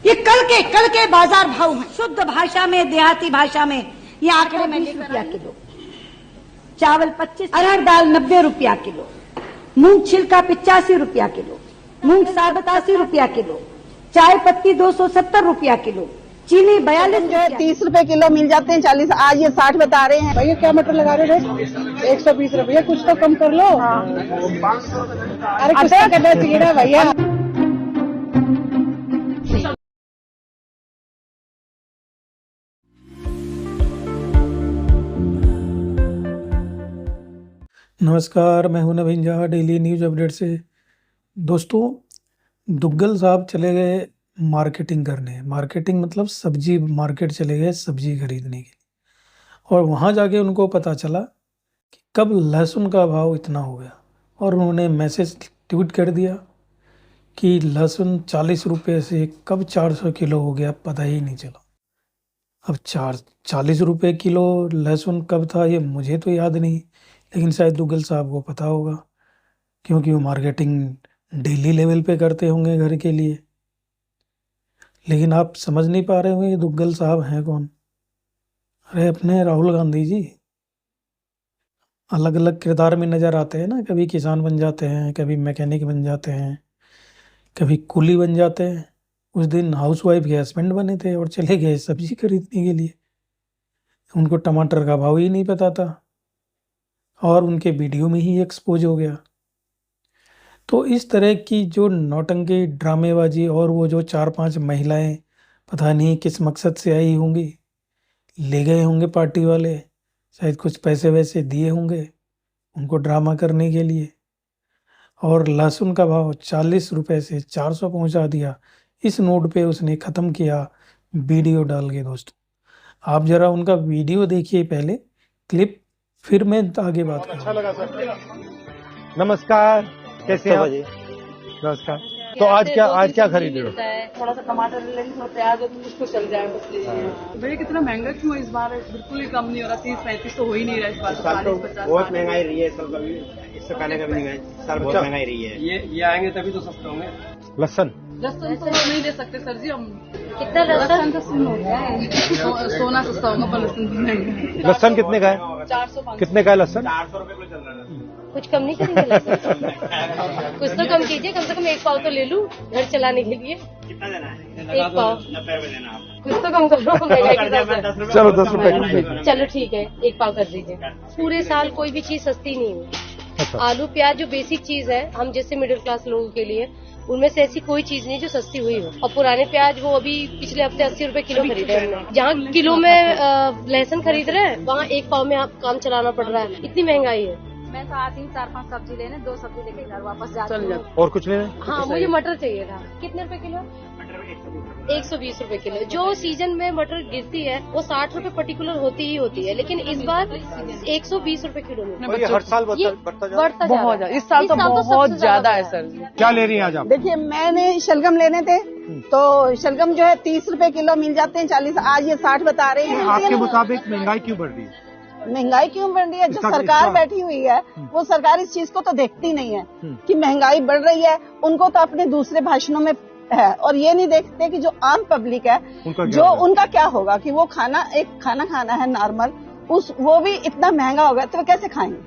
ये कल के बाजार भाव हैं। शुद्ध भाषा में, देहाती भाषा में ये आंकड़े में 20 रुपया किलो, चावल 25, अरहर दाल 90 रुपया किलो, मूंग छिलका 85 रुपया किलो, मूंग साबुत 80 रुपया किलो, चाय पत्ती 270 रुपया किलो, चीनी 42 जो है 30 रुपए किलो मिल जाते हैं, 40, आज ये 60 बता रहे हैं। भैया क्या मटर लगा रहे हो? 120 रुपये, कुछ तो कम कर लो। अरे कुछ तो करना चाहिए ना भैया। नमस्कार, मैं हूं नवीन झा, डेली न्यूज़ अपडेट से। दोस्तों, दुग्गल साहब चले गए मार्केटिंग करने। मार्केटिंग मतलब सब्जी मार्केट चले गए सब्जी खरीदने के लिए, और वहां जाके उनको पता चला कि कब लहसुन का भाव इतना हो गया, और उन्होंने मैसेज ट्वीट कर दिया कि लहसुन 40 रुपये से कब 400 किलो हो गया, पता ही नहीं चला। अब 40 रुपये किलो लहसुन कब था ये मुझे तो याद नहीं, लेकिन शायद दुग्गल साहब को पता होगा, क्योंकि वो मार्केटिंग डेली लेवल पे करते होंगे घर के लिए। लेकिन आप समझ नहीं पा रहे होंगे ये दुग्गल साहब हैं कौन। अरे अपने राहुल गांधी जी। अलग अलग किरदार में नज़र आते हैं ना, कभी किसान बन जाते हैं, कभी मैकेनिक बन जाते हैं, कभी कुली बन जाते हैं। उस दिन हाउसवाइफ के हस्बैंड बने थे और चले गए सब्जी खरीदने के लिए। उनको टमाटर का भाव ही नहीं पता था, और उनके वीडियो में ही एक्सपोज हो गया। तो इस तरह की जो नौटंकी, ड्रामेबाजी, और वो जो 4-5 महिलाएं पता नहीं किस मकसद से आई होंगी, ले गए होंगे पार्टी वाले, शायद कुछ पैसे वैसे दिए होंगे उनको ड्रामा करने के लिए, और लहसुन का भाव 40 रुपए से 400 पहुंचा दिया। इस नोट पे उसने ख़त्म किया वीडियो डाल के। दोस्तों, आप ज़रा उनका वीडियो देखिए पहले, क्लिप, फिर मैं आगे बात अच्छा करूँगा। लगा सर। नमस्कार, कैसे हैं आप? नमस्कार। तो आज क्या खरीद रहे हो? थोड़ा सा टमाटर ले लेंगे, थोड़ा प्याज हो तो कुछ तो चल जाए बस। भैया कितना महंगा क्यों है इस बार? बिल्कुल ही कम नहीं हो रहा, 30-35 तो हो ही नहीं रहा इस बार। 40-50 बहुत महंगाई रही है सब, कभी इससे पहले कभी नहीं गए सर, बहुत महंगाई रही है। ये आएंगे तभी तो सस्ते होंगे। लहसन लहसुन तो नहीं दे सकते सर जी हम। कितना लहसुन तो सुन होता है, सोना सस्ता होगा पर लहसुन भी महंगा। लहसन कितने का है? 400-500। कितने का है लहसन? 400 रुपए किलो चल रहा है। कुछ कम नहीं करेंगे लहसुन? कुछ तो कम कीजिए, कम से कम 1 पाव तो ले लूं घर चलाने के लिए। कितना देना है? 1 पाव 90 रुपए देना आप। कुछ तो कम करो। महंगाई के साथ। 10 रुपए। चलो 10 रुपए कर दीजिए। चलो ठीक है, 1 पाव कर दीजिए। पूरे साल कोई भी चीज सस्ती नहीं हुई। अच्छा। आलू प्याज जो बेसिक चीज है हम जैसे मिडिल क्लास लोगों के लिए, उनमें से ऐसी कोई चीज नहीं जो सस्ती हुई हो। और पुराने प्याज वो अभी पिछले हफ्ते 80 रुपए किलो खरीदे हमने। जहाँ किलो में लहसुन खरीद रहे हैं, वहाँ 1 पाव में आप काम चलाना पड़ रहा है। इतनी महंगाई है। मैं तो आती हूँ 4-5 सब्जी लेने, 2 सब्जी लेके घर वापस जाती हूँ। और कुछ लेना? हाँ, मुझे मटर चाहिए था। कितने रुपए किलो? 120 रुपए किलो। जो सीजन में मटर गिरती है वो 60 रुपए पर्टिकुलर होती ही होती है, लेकिन इस बार 120 रुपए किलो में। हर साल ये बढ़ता जा बढ़ता जा रहा है। इस साल तो बहुत सबसे ज्यादा है बढ़ा सर। क्या ले रही हैं आज आप? देखिए, मैंने शलगम लेने थे, तो शलगम जो है 30 रुपए किलो मिल जाते हैं, 40, आज ये 60 बता रहे हैं। आपके मुताबिक महंगाई क्यों बढ़ रही है? महंगाई क्यों बढ़ रही है? जो इसका- सरकार इसका- बैठी हुई है वो सरकार इस चीज को तो देखती नहीं है कि महंगाई बढ़ रही है। उनको तो अपने दूसरे भाषणों में है, और ये नहीं देखते कि जो आम पब्लिक है उनका क्या होगा, कि वो खाना खाना है नॉर्मल, वो भी इतना महंगा हो गया तो वो कैसे खाएंगे।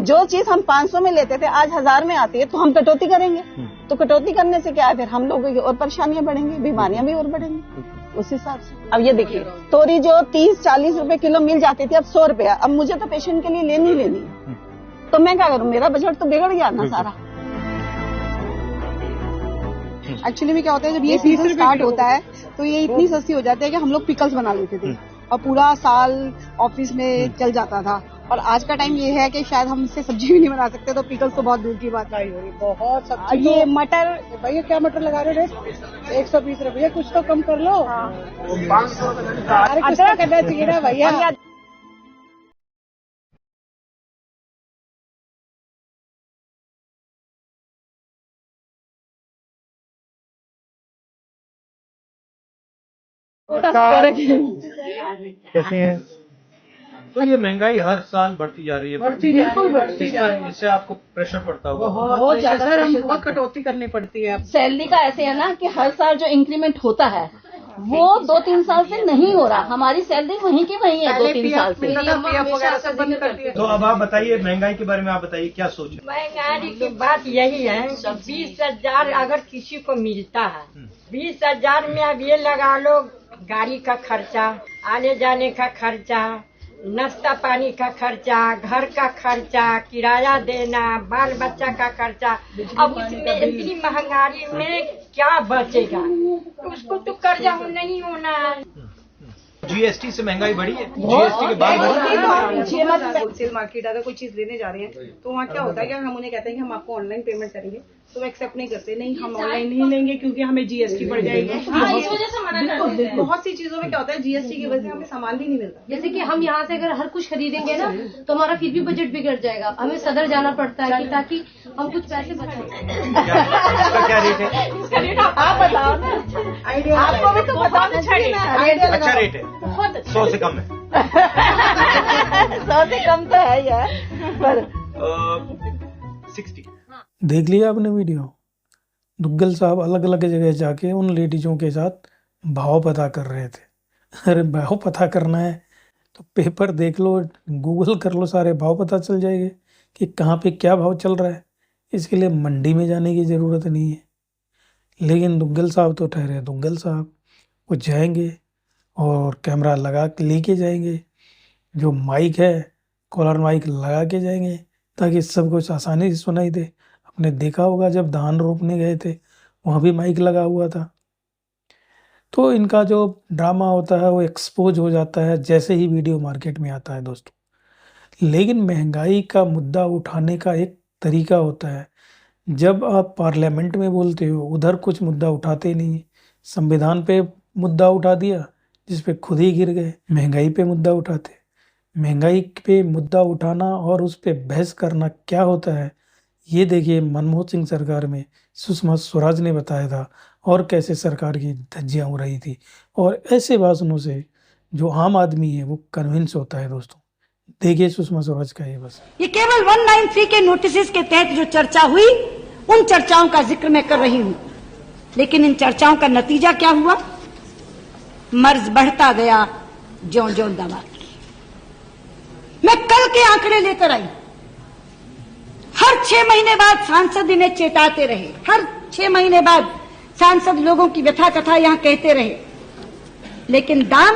जो चीज हम 500 में लेते थे आज 1000 में आती है, तो हम कटौती करेंगे। तो कटौती करने से क्या है, फिर हम लोगों की और परेशानियां बढ़ेंगी, बीमारियां भी और बढ़ेंगी उस हिसाब से। अब ये देखिए, तोरी जो 30-40 रुपए किलो मिल जाती थी, अब 100 रुपया। अब मुझे तो पेशेंट के लिए लेनी है, तो मैं क्या करूं? मेरा बजट तो बिगड़ गया ना सारा। एक्चुअली में क्या होता है, जब ये सीजन स्टार्ट होता है तो ये इतनी सस्ती हो जाती है कि हम लोग पिकल्स बना लेते थे और पूरा साल ऑफिस में चल जाता था। और आज का टाइम ये है कि शायद हम इससे सब्जी भी नहीं बना सकते, तो पिकल्स तो बहुत दूर की बात है। बहुत सब्जी। ये मटर, भैया क्या मटर लगा रहे हो? 120 रुपये, कुछ तो कम कर लो। अरे कुछ तो करना चाहिए ना भैया। कैसी हैं? तो ये महंगाई हर साल बढ़ती जा रही है, बिल्कुल बढ़ती जा रही है। इससे आपको प्रेशर पड़ता होगा। बहुत ज्यादा सर, हम बहुत कटौती करनी पड़ती है। सैलरी का ऐसे है ना कि हर साल जो इंक्रीमेंट होता है वो 2-3 साल से नहीं हो रहा। हमारी सैलरी वहीं की वहीं है 2-3 साल से। PF वगैरह सब बंद कर दिया। तो अब आप बताइए महंगाई के बारे में, आप बताइए क्या सोच है? महंगाई की बात यही है कि 20,000 अगर किसी को मिलता है, 20,000 में अब ये लगा लो गाड़ी का खर्चा, आने जाने का खर्चा, नाश्ता पानी का खर्चा, घर का खर्चा, किराया देना, बाल बच्चा का खर्चा। अब इसमें इतनी महंगाई में क्या बचेगा? उसको तो कर्जा नहीं होना है। जीएसटी से महंगाई बढ़ी है, जीएसटी के बाद बढ़ी है। होलसेल मार्केट अगर कोई चीज लेने जा रहे हैं तो वहाँ क्या होता है कि हम उन्हें कहते हैं कि हम आपको ऑनलाइन पेमेंट करेंगे, तो वो एक्सेप्ट नहीं करते। नहीं, हम ऑनलाइन नहीं लेंगे क्योंकि हमें जीएसटी पड़ जाएगी। इस वजह से मना करते हैं। बहुत सी चीजों में क्या होता है, जीएसटी की वजह से हमें सामान भी नहीं मिलता। जैसे कि हम यहाँ से अगर हर कुछ खरीदेंगे ना तो हमारा फिर भी बजट बिगड़ जाएगा। हमें सदर जाना पड़ता है कि ताकि हम कुछ पैसे बचाएं। इसका क्या रेट है? आप बताओ ना, आइडिया आपको भी तो बताना चाहिए। अच्छा रेट है, बहुत 100 से कम है। 100 से कम तो है यार, पर 60। देख लिया आपने वीडियो? दुग्गल साहब अलग अलग जगह जाके उन लेडीजों के साथ भाव पता कर रहे थे। अरे भाव पता करना है तो पेपर देख लो, गूगल कर लो, सारे भाव पता चल जाएंगे कि कहाँ पे क्या भाव चल रहा है। इसके लिए मंडी में जाने की ज़रूरत नहीं है। लेकिन दुग्गल साहब तो ठहरे दुग्गल साहब, वो जाएंगे और कैमरा लगा के लेके जाएंगे, जो माइक है कॉलर माइक लगा के जाएंगे ताकि सब कुछ आसानी से सुनाई दे। आपने देखा होगा जब धान रोपने गए थे वहाँ भी माइक लगा हुआ था। तो इनका जो ड्रामा होता है वो एक्सपोज हो जाता है जैसे ही वीडियो मार्केट में आता है दोस्तों। लेकिन महंगाई का मुद्दा उठाने का एक तरीका होता है। जब आप पार्लियामेंट में बोलते हो उधर कुछ मुद्दा उठाते नहीं, संविधान पे मुद्दा उठा दिया जिस पे खुद ही गिर गए। महंगाई पे मुद्दा उठाते, महंगाई पे मुद्दा उठाना और उस पे बहस करना क्या होता है ये देखिए मनमोहन सिंह सरकार में सुषमा स्वराज ने बताया था और कैसे सरकार की धज्जियां उड़ रही थी। और ऐसे भाषणों से जो आम आदमी है वो कन्विंस होता है दोस्तों। देखिए सुषमा स्वराज का ये बस। ये केवल 193 के नोटिस के तहत जो चर्चा हुई उन चर्चाओं का जिक्र मैं कर रही हूँ। लेकिन इन चर्चाओं का नतीजा क्या हुआ? मर्ज बढ़ता गया ज्यों-ज्यों दवा की। मैं कल के आंकड़े लेकर आई। हर 6 महीने बाद सांसद इन्हें चेताते रहे, हर 6 महीने बाद सांसद लोगों की व्यथा कथा यहां कहते रहे, लेकिन दाम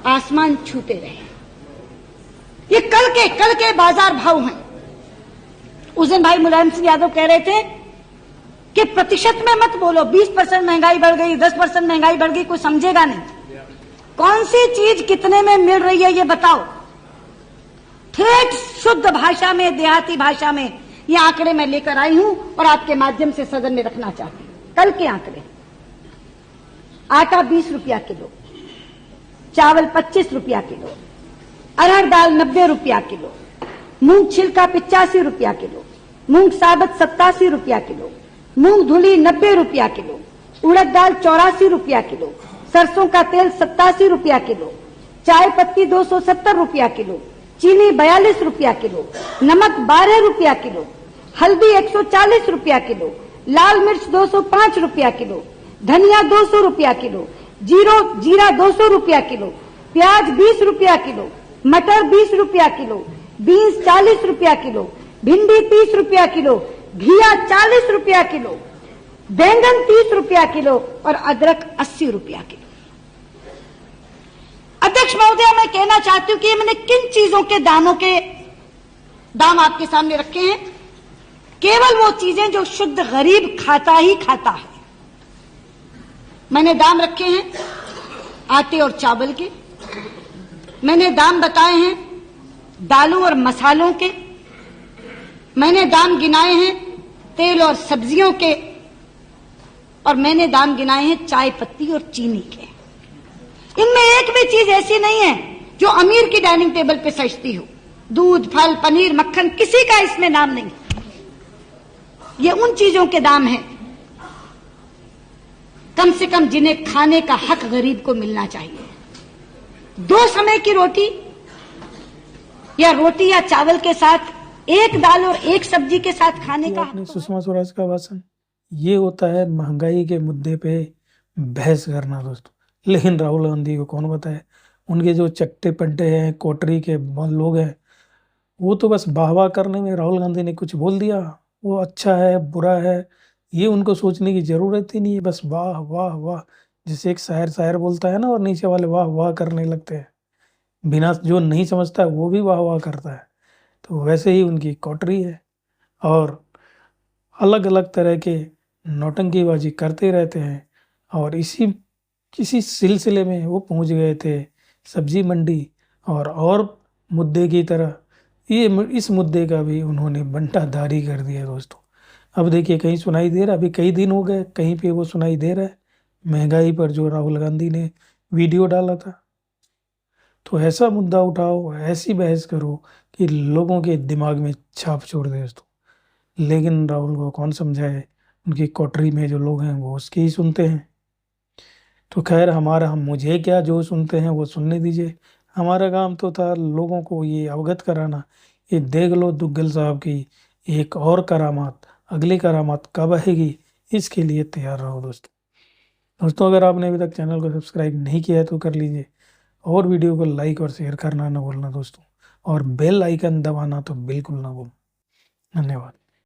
आसमान छूते रहे। ये कल के बाजार भाव हैं। उस दिन भाई मुलायम सिंह यादव कह रहे थे कि प्रतिशत में मत बोलो, 20% महंगाई बढ़ गई, 10% महंगाई बढ़ गई, कोई समझेगा नहीं। कौन सी चीज कितने में मिल रही है ये बताओ। ठेठ शुद्ध भाषा में, देहाती भाषा में ये आंकड़े मैं लेकर आई हूं और आपके माध्यम से सदन में रखना चाहती हूं। कल के आंकड़े। आटा 20 रुपया किलो, चावल 25 रुपया किलो, अरहर दाल 90 रुपया किलो, मूंग छिलका 85 रुपया किलो, मूंग साबत 87 रुपया किलो, मूंग धुली 90 रुपया किलो, उड़द दाल 84 रुपया किलो, सरसों का तेल 87 रुपया किलो, चाय पत्ती 270 रुपया किलो, चीनी 42 रुपया किलो, नमक 12 रुपया किलो, हल्दी 140 रुपया किलो, लाल मिर्च 205 रुपया किलो, धनिया 200 रुपया किलो, जीरा 200 रुपया किलो, प्याज 20 रुपया किलो, मटर 20 रुपया किलो, बीन्स 40 रुपया किलो, भिंडी 30 रुपया किलो, घिया 40 रुपया किलो, बैंगन 30 रुपया किलो और अदरक 80 रुपया किलो। अध्यक्ष महोदय, मैं कहना चाहती हूं कि मैंने किन चीजों के दाम आपके सामने रखे हैं। केवल वो चीजें जो शुद्ध गरीब खाता ही खाता है। मैंने दाम रखे हैं आटे और चावल के, मैंने दाम बताए हैं दालों और मसालों के, मैंने दाम गिनाए हैं तेल और सब्जियों के, और मैंने दाम गिनाए हैं चाय पत्ती और चीनी के। इनमें एक भी चीज ऐसी नहीं है जो अमीर की डाइनिंग टेबल पे सजती हो। दूध, फल, पनीर, मक्खन, किसी का इसमें नाम नहीं। ये उन चीजों के दाम हैं कम से कम जिन्हें खाने का हक गरीब को मिलना चाहिए। 2 समय की रोटी या रोटी या चावल के साथ एक दाल और एक सब्जी के साथ खाने ये का आपने सुषमा स्वराज का भाषण, ये होता है महंगाई के मुद्दे पे बहस करना दोस्तों। लेकिन राहुल गांधी को कौन बताए, उनके जो चट्टे पट्टे हैं, कोटरी के लोग हैं, वो तो बस वाह वाह करने में, राहुल गांधी ने कुछ बोल दिया वो अच्छा है बुरा है ये उनको सोचने की जरूरत ही नहीं है, बस वाह वाह वाह। जैसे एक शायर बोलता है ना और नीचे वाले वाह वाह करने लगते हैं, बिना, जो नहीं समझता है वो भी वाह वाह करता है। तो वैसे ही उनकी कोटरी है और अलग अलग तरह के नौटंकीबाजी करते रहते हैं। और किसी सिलसिले में वो पहुंच गए थे सब्जी मंडी और मुद्दे की तरह ये इस मुद्दे का भी उन्होंने बंटाधारी कर दिया दोस्तों। अब देखिए कहीं सुनाई दे रहा, अभी कई दिन हो गए कहीं पे वो सुनाई दे रहा है महंगाई पर जो राहुल गांधी ने वीडियो डाला था। तो ऐसा मुद्दा उठाओ, ऐसी बहस करो कि लोगों के दिमाग में छाप छोड़ दे दोस्तों। लेकिन राहुल को कौन समझाए, उनकी कोठरी में जो लोग हैं वो उसकी ही सुनते हैं। तो खैर हम मुझे क्या, जो सुनते हैं वो सुनने दीजिए। हमारा काम तो था लोगों को ये अवगत कराना। ये देख लो दुग्गल साहब की एक और करामात, अगली करामात कब आएगी इसके लिए तैयार रहो दोस्तों। अगर आपने अभी तक चैनल को सब्सक्राइब नहीं किया है तो कर लीजिए और वीडियो को लाइक और शेयर करना ना भूलना दोस्तों, और बेल आइकन दबाना तो बिल्कुल ना भूलना। धन्यवाद।